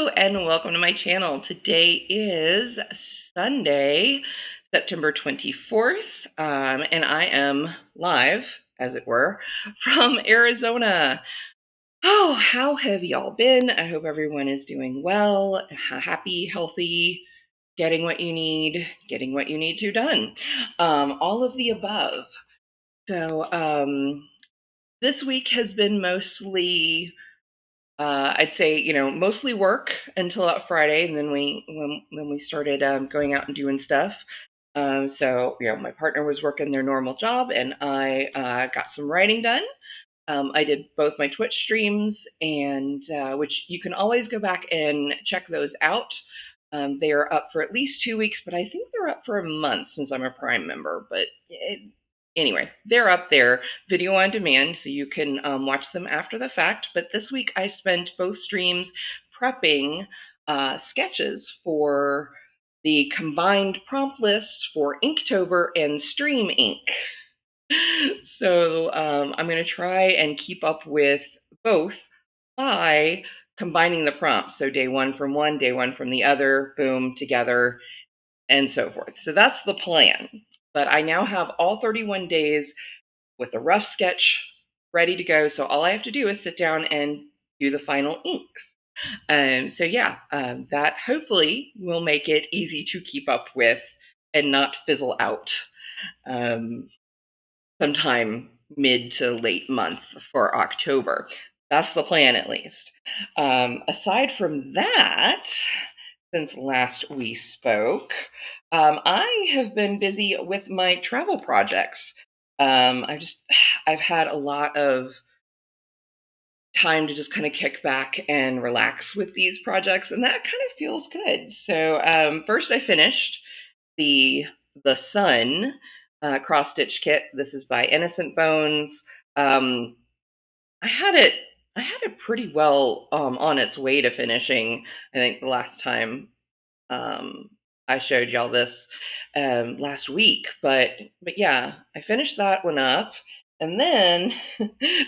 Hello and welcome to my channel. Today is Sunday, September 24th, and I am live, as it were, from Arizona. Oh, how have y'all been? I hope everyone is doing well, happy, healthy, getting what you need, getting what you need to done. All of the above. So, this week has been mostly I'd say, mostly work until about Friday, and then we started going out and doing stuff. So, my partner was working their normal job, and I got some writing done. I did both my Twitch streams, and which you can always go back and check those out. They are up for at least 2 weeks, but I think they're up for a month since I'm a Prime member. But anyway, they're up there, video on demand, so you can watch them after the fact. But this week I spent both streams prepping sketches for the combined prompt lists for Inktober and Stream Ink. So I'm going to try and keep up with both by combining the prompts. So day one from one, day one from the other, boom, together, and so forth. So that's the plan. But I now have all 31 days with a rough sketch ready to go. So all I have to do is sit down and do the final inks. So that hopefully will make it easy to keep up with and not fizzle out. Um, Sometime mid to late month for October. That's the plan, at least. Aside from that, since last we spoke, I have been busy with my travel projects. I've had a lot of time to just kind of kick back and relax with these projects, and that kind of feels good. So first, I finished the the Sun cross stitch kit. This is by Innocent Bones. Um, I had it I had it pretty well on its way to finishing. I think the last time um, I showed y'all this last week, but yeah, I finished that one up, and then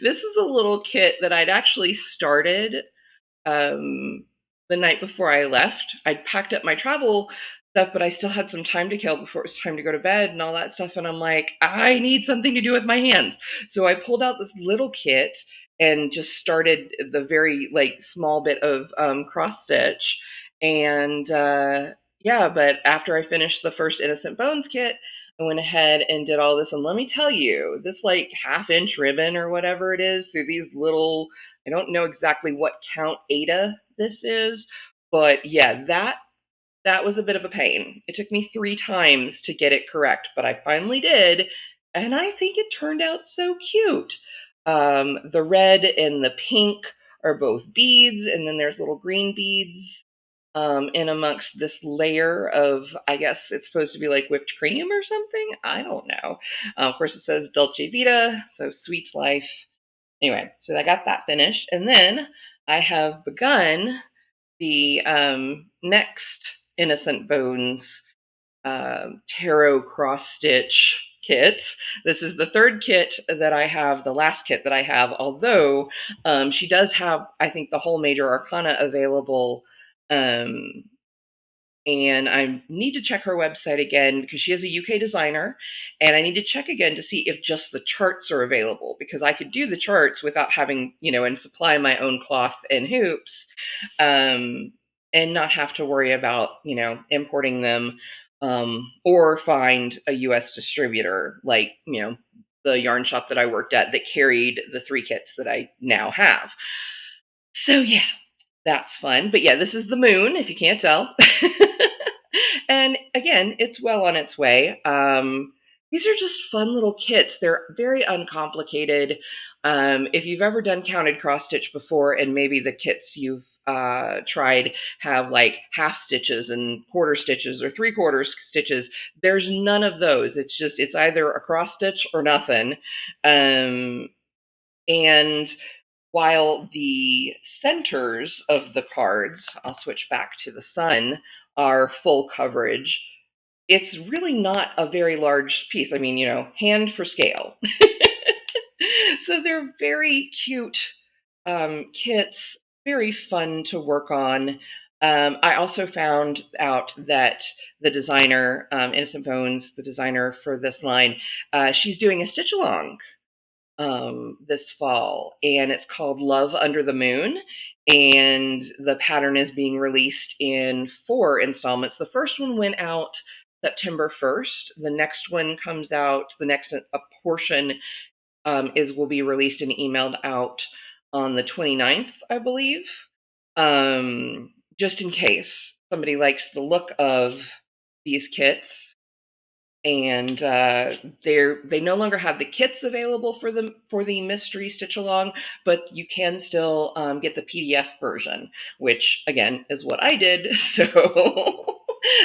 this is a little kit that I'd actually started um, the night before I left. I'd packed up my travel stuff, but I still had some time to kill before it was time to go to bed and all that stuff. And I'm like, I need something to do with my hands. So I pulled out this little kit and just started the very like small bit of cross stitch. And yeah, but after I finished the first Innocent Bones kit, I went ahead and did all this. And let me tell you, this like half-inch ribbon or whatever it is through these little, I don't know exactly what count Ada this is, but yeah, that was a bit of a pain. It took me 3 times to get it correct, but I finally did, and I think it turned out so cute. The red and the pink are both beads, and then there's little green beads in amongst this layer of, I guess it's supposed to be like whipped cream or something. I don't know. Of course, it says Dolce Vita, so sweet life. Anyway, so I got that finished, and then I have begun the next Innocent Bones tarot cross stitch kit. This is the third kit that I have, the last kit that I have, although she does have, I think, the whole major arcana available. Um, and I need to check her website again because she is a UK designer, and I need to check again to see if just the charts are available, because I could do the charts without having, and supply my own cloth and hoops, um, and not have to worry about, importing them, or find a US distributor like, the yarn shop that I worked at that carried the 3 kits that I now have. So yeah, that's fun. But yeah, this is the moon, if you can't tell. And again, it's well on its way. These are just fun little kits. They're very uncomplicated. If you've ever done counted cross stitch before, and maybe the kits you've tried have like half stitches and quarter stitches or 3/4 stitches, there's none of those. It's either a cross stitch or nothing. And while the centers of the cards, I'll switch back to the sun, are full coverage, it's really not a very large piece. I mean, hand for scale. So they're very cute kits, very fun to work on. I also found out that the designer, Innocent Bones, the designer for this line, she's doing a stitch along this fall, and it's called Love Under the Moon. And the pattern is being released in 4 installments. The first one went out September 1st. The next one comes out, the next a portion is will be released and emailed out on the 29th, I believe. Just in case somebody likes the look of these kits, and they no longer have the kits available for the mystery stitch along, but you can still get the PDF version, which again is what I did. So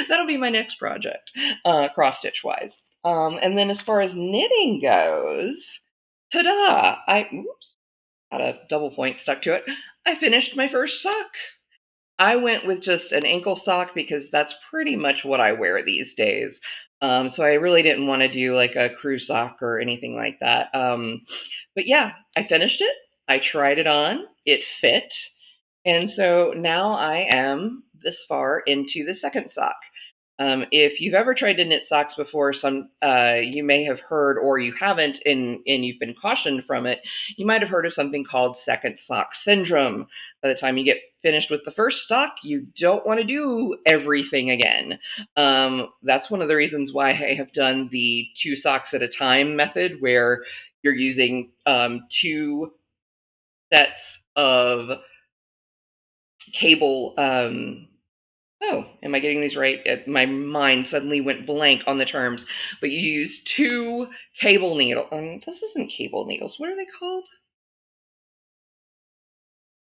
that'll be my next project, cross stitch wise. And then as far as knitting goes, ta-da! I oops, had a double point stuck to it. I finished my first sock. I went with just an ankle sock because that's pretty much what I wear these days. So I really didn't want to do like a crew sock or anything like that. But yeah, I finished it. I tried it on. It fit. And so now I am this far into the second sock. If you've ever tried to knit socks before, some you may have heard, or you haven't, and you've been cautioned from it. You might have heard of something called second sock syndrome. By the time you get finished with the first sock, you don't want to do everything again. That's one of the reasons why I have done the 2 socks at a time method, where you're using 2 sets of cable. Oh, am I getting these right? My mind suddenly went blank on the terms. But you use 2 cable needle. This isn't cable needles. What are they called?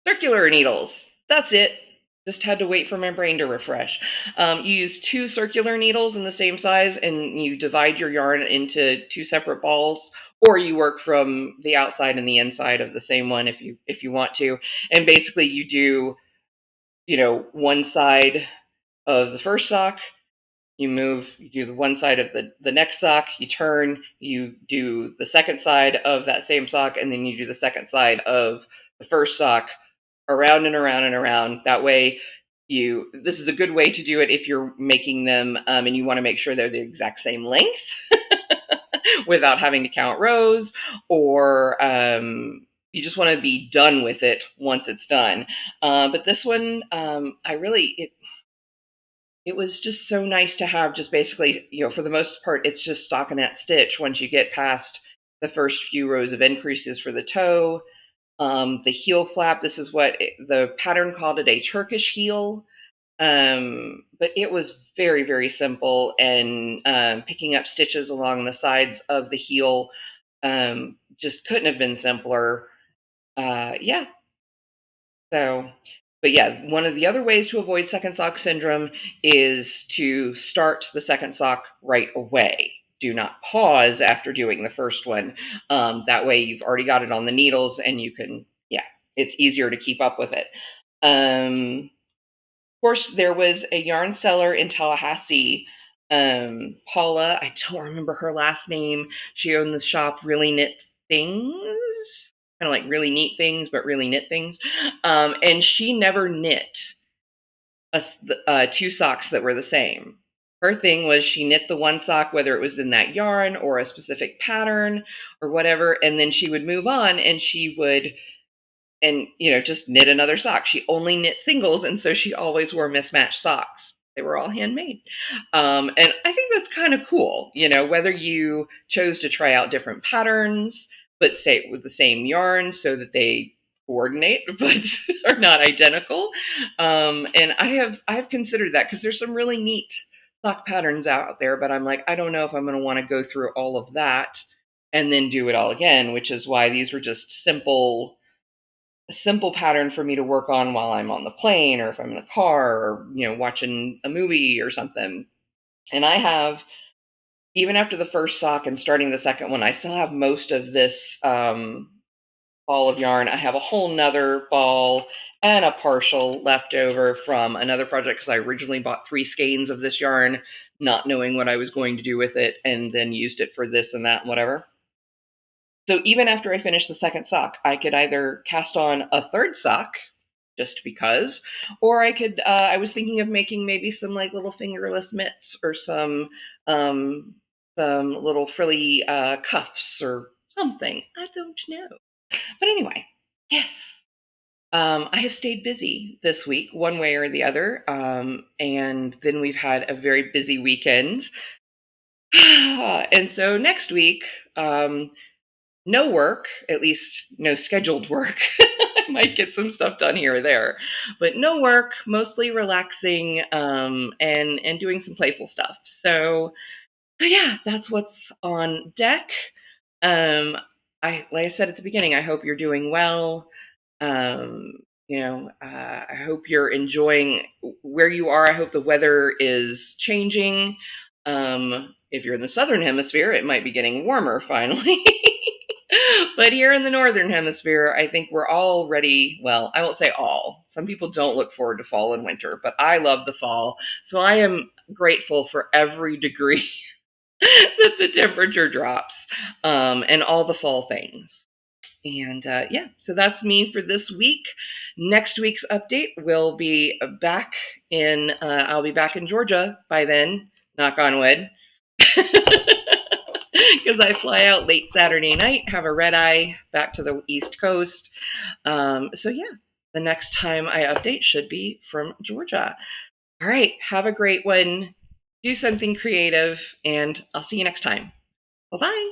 Circular needles. That's it. Just had to wait for my brain to refresh. You use 2 circular needles in the same size, and you divide your yarn into 2 separate balls, or you work from the outside and the inside of the same one if you want to. And basically, you do one side of the first sock, you do the one side of the next sock, you turn, you do the second side of that same sock, and then you do the second side of the first sock, around and around and around. That way, this is a good way to do it if you're making them and you want to make sure they're the exact same length without having to count rows, or you just want to be done with it once it's done. But this one, I really, it was just so nice to have, just basically, for the most part, it's just stockinette stitch once you get past the first few rows of increases for the toe. The heel flap, this is what the pattern called it, a Turkish heel. But it was very, very simple, and picking up stitches along the sides of the heel just couldn't have been simpler. Yeah, so, but yeah, one of the other ways to avoid second sock syndrome is to start the second sock right away. Do not pause after doing the first one. That way you've already got it on the needles, and you can, yeah, it's easier to keep up with it. Of course, there was a yarn seller in Tallahassee, Paula, I don't remember her last name. She owned the shop Really Knit Things, kind of like Really Neat Things, but Really Knit Things. And she never knit 2 socks that were the same. Her thing was she knit the one sock, whether it was in that yarn or a specific pattern or whatever, and then she would move on, and she would just knit another sock. She only knit singles, and so she always wore mismatched socks. They were all handmade. And I think that's kind of cool, whether you chose to try out different patterns, but say with the same yarn so that they coordinate, but are not identical. And I've considered that, because there's some really neat sock patterns out there, but I'm like, I don't know if I'm going to want to go through all of that and then do it all again, which is why these were just a simple pattern for me to work on while I'm on the plane, or if I'm in the car, or watching a movie or something. And I have, even after the first sock and starting the second one, I still have most of this ball of yarn. I have a whole nother ball and a partial left over from another project, because I originally bought 3 skeins of this yarn, not knowing what I was going to do with it, and then used it for this and that and whatever. So even after I finished the second sock, I could either cast on a third sock, just because. Or I was thinking of making maybe some like little fingerless mitts or um, some little frilly cuffs or something. I don't know. But anyway, yes. I have stayed busy this week, one way or the other. And then we've had a very busy weekend. And so next week, no work, at least no scheduled work. I might get some stuff done here or there, but no work, mostly relaxing, and doing some playful stuff. So yeah, that's what's on deck. Um, like I said at the beginning, I hope you're doing well. Um, I hope you're enjoying where you are. I hope the weather is changing. If you're in the southern hemisphere, it might be getting warmer finally. But here in the northern hemisphere, I think we're all ready. Well, I won't say all. Some people don't look forward to fall and winter, but I love the fall. So I am grateful for every degree that the temperature drops, and all the fall things. And yeah, so that's me for this week. Next week's update will be back I'll be back in Georgia by then, knock on wood. Because I fly out late Saturday night, have a red eye back to the East Coast. So yeah, the next time I update should be from Georgia. All right, have a great one. Do something creative, and I'll see you next time. Bye bye.